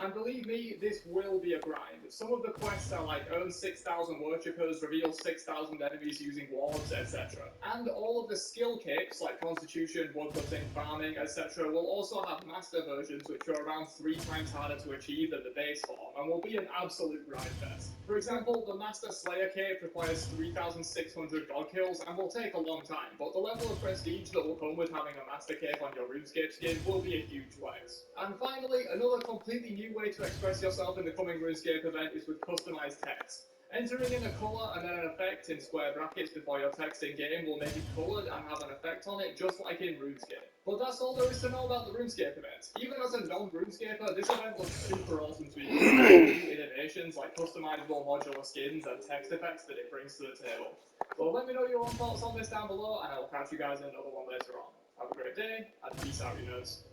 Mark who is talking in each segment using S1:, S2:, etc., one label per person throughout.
S1: And believe me, this will be a grind. Some of the quests are like earn 6,000 worshippers, reveal 6,000 enemies using wards, etc. And all of the skill capes like constitution, woodcutting, farming, etc. will also have master versions which are around 3 times harder to achieve than the base form and will be an absolute grind fest. For example, the master slayer cape requires 3,600 god kills and will take a long time, but the level of prestige that will come with having a master cape on your RuneScape skin will be a huge flex. And finally, another completely new way to express yourself in the coming RuneScape event is with customized text. Entering in a colour and then an effect in square brackets before your text in game will make it coloured and have an effect on it just like in RuneScape. But that's all there is to know about the RuneScape event. Even as a non-RuneScaper, this event looks super awesome to me because of the new innovations like customizable modular skins and text effects that it brings to the table. So let me know your own thoughts on this down below and I'll catch you guys in another one later on. Have a great day and peace out, you nerds.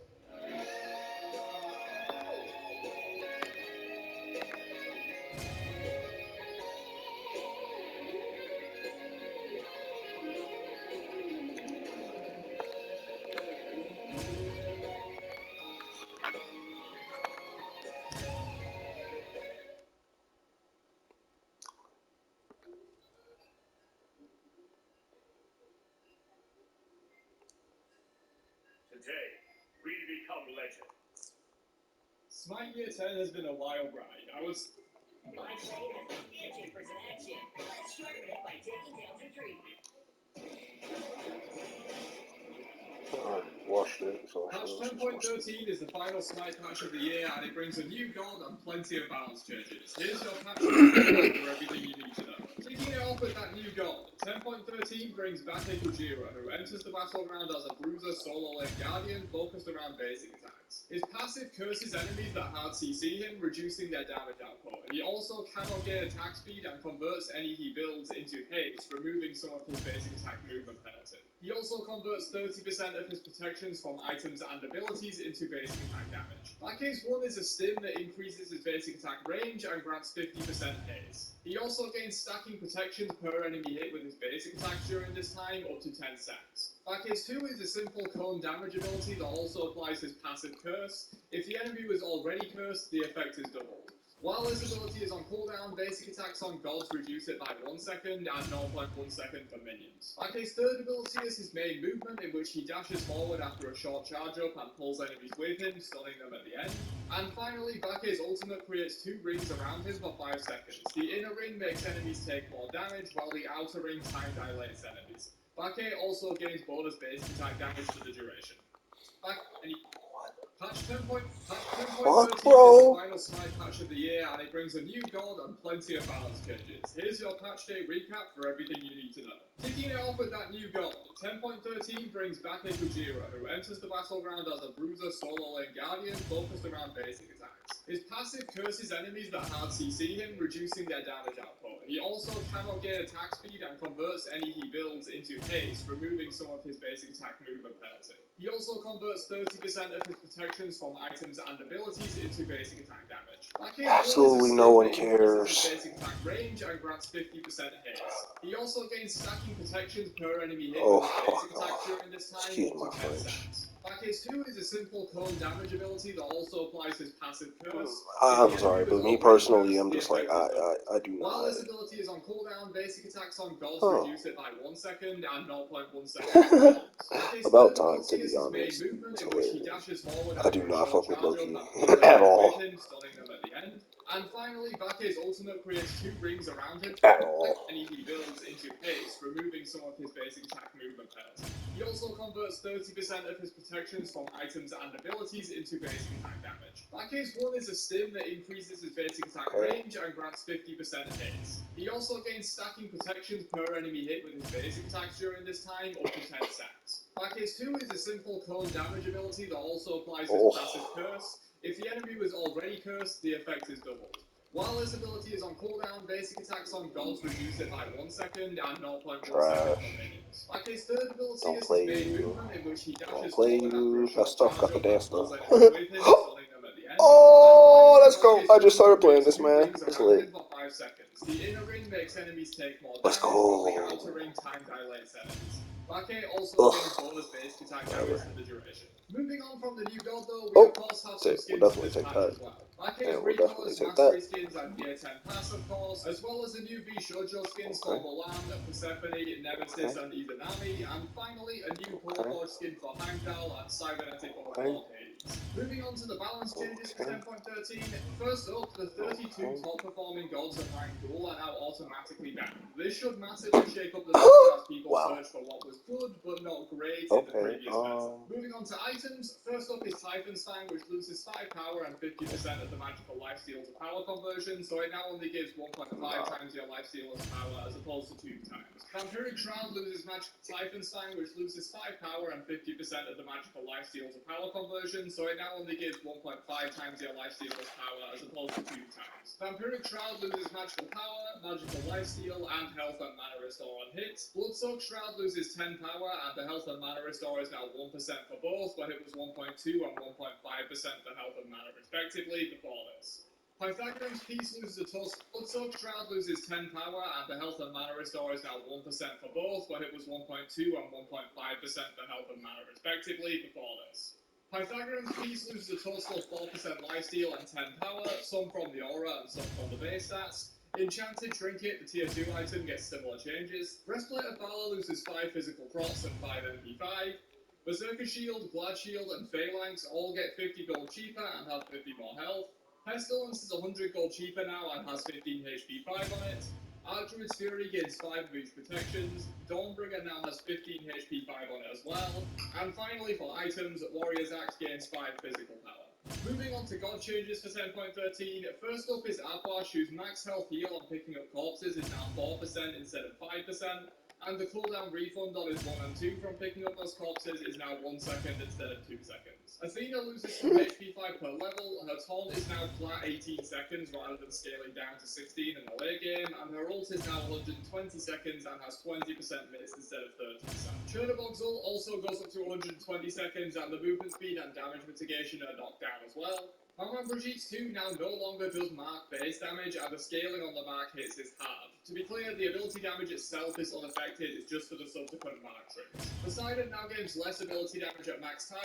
S2: Today, we become legends.
S1: Smite Year 10 has been a wild ride.
S3: My site has a 50% action. Let's sharpen it by taking down the tree.
S1: Patch 10.13 is the final Smite patch of the year, and it brings a new god and plenty of balance changes. Here's your patch recap for everything you need to know. Kicking it off with that new god, 10.13 brings back a Kujira, who enters the battleground as a bruiser solo lane guardian focused around basic attacks. His passive curses enemies that hard CC him, reducing their damage output. He also cannot gain attack speed and converts any he builds into haste, removing some of his basic attack movement penalty. He also converts 30% of his protections from items and abilities into basic attack damage. That case 1 is a stim that increases his basic attack range and grants 50% haste. He also gains stacking protections per enemy hit with his basic attacks during this time, up to 10 stacks. Case 2 is a simple cone damage ability that also applies his passive curse. If the enemy was already cursed, the effect is doubled. While this ability is on cooldown, basic attacks on gods reduce it by 1 second and 0.1 second for minions. Case 3rd ability is his main movement, in which he dashes forward after a short charge up and pulls enemies with him, stunning them at the end. And finally, Bake's ultimate creates 2 rings around him for 5 seconds. The inner ring makes enemies take more damage, while the outer ring time dilates enemies. Bake also gains bonus basic attack damage for the duration. Patch 10.13 is the final Smite patch of the year, and it brings a new god and plenty of balance changes. Here's your patch day recap for everything you need to know. Kicking it off with that new god, 10.13 brings back a Kujira, who enters the battleground as a bruiser solo lane guardian focused around basic attacks. His passive curses enemies that hard CC him, reducing their damage output. He also cannot gain attack speed and converts any he builds into haste, removing some of his basic attack movement penalty. He also converts 30% of his protections from items and abilities into basic attack damage.
S4: Absolutely no one cares.
S1: His basic attack range and grants 50% haste. He also gains stacking protections per enemy hit with his basic attack during this time, up to 10 stacks. Case 2 is a simple cone damage ability that also applies his passive curse.
S4: I'm sorry, but me personally, I'm just like, I do not.
S1: While this ability is on cooldown, basic attacks on gods reduce it by 1 second and 0.1 second.
S4: About time, to be honest. It's hilarious. I do not fuck with Loki at all.
S1: Stunning them at the end. And finally, Bake's ultimate creates 2 rings around him
S4: At all.
S1: and he builds into haste, removing some of his basic attack movement penalty. He also converts 30% of his protections from items and abilities into basic attack damage. Case 1 is a stim that increases his basic attack range and grants 50% haste. He also gains stacking protections per enemy hit with his basic attacks during this time, up to 10 stacks. Case 2 is a simple cone damage ability that also applies his passive curse. If the enemy was already cursed, the effect is doubled. While this ability is on cooldown, basic attacks on gods reduce it by 1 second and 0.1 second for minions. Case 3rd ability is his main movement, in which he dashes forward after a short charge up and pulls enemies with him, stunning them at the end.
S4: Oh, let's go. I just started playing this, man. It's lit.
S1: For 5 seconds. The inner ring makes enemies take more damage,
S4: Let's go.
S1: while the outer ring time dilates enemies. Vake also
S4: Ugh.
S1: gains bonus basic attack damage for the duration. Moving on from the new god though, we
S4: Oh,
S1: of course have
S4: so
S1: some skins
S4: we'll
S1: for
S4: definitely
S1: this
S4: take
S1: patch
S4: that.
S1: as well. Vake's
S4: Yeah, we'll definitely
S1: Recolors,
S4: take
S1: Mastery
S4: that.
S1: skins and Gear 10 Pass of course, as well as the new V Shoujo skins
S4: Okay.
S1: for Mulan, Persephone, Nemesis and Izanami, and finally a new Warforged skin for Heimdall and Cybernetic Overlord Hades. Moving on to the balance changes for 10.13, first up, the 32 top performing gods of rank duel are now automatically banned. This should massively shake up the system as people
S4: Wow.
S1: search for what was good but not great in the
S4: Okay,
S1: previous meta. Moving on to items, first up is Typhonstein, which loses 5 power and 50% of the magical lifesteal to power conversion, so it now only gives 1.5 times your lifesteal's power as opposed to 2 times. Vampiric Shroud loses magical Typhonstein, which loses 5 power and 50% of the magical lifesteal to power conversion, so it now only gives 1.5 times your lifesteal's power as opposed to 2 times. Vampiric Shroud loses magical power, magical lifesteal, and health and mana restore on hits. Bloodsoaked Shroud loses 10 power, and the health and mana restore is now 1% for both, but it was 1.2 and 1.5% for health and mana respectively before this. Pythagorean's Piece loses a toss. Bloodsoaked Shroud loses 10 power, and the health and mana restore is now 1% for both, but it was 1.2 and 1.5% for health and mana respectively before this. Pythagorean's Piece loses a total of 4% lifesteal and 10 power, some from the aura and some from the base stats. Enchanted Trinket, the tier 2 item, gets similar changes. Breastplate of Valor loses 5 physical procs and 5 MP5. Berserker Shield, Glad Shield, and Phalanx all get 50 gold cheaper and have 50 more health. Pestilence is 100 gold cheaper now and has 15 HP 5 on it. Archduke's Fury gains 5 of each protections. Dawnbringer now has 15 HP 5 on it as well. And finally, for items, Warrior's Axe gains 5 physical power. Moving on to god changes for 10.13, first up is Apwash, whose max health heal on picking up corpses is now 4% instead of 5%, and the cooldown refund on his 1 and 2 from picking up those corpses is now 1 second instead of 2 seconds. Athena loses some HP 5 per level, her taunt is now flat 18 seconds rather than scaling down to 16 in the late game, and her ult is now 120 seconds and has 20% miss instead of 30%. Chernobogzul also goes up to 120 seconds, and the movement speed and damage mitigation are knocked down as well. Maman Brigitte's 2 now no longer does mark base damage, and the scaling on the mark hits is hard. To be clear, the ability damage itself is unaffected, it's just for the subsequent mark triggers. Poseidon now gains less ability damage at max time,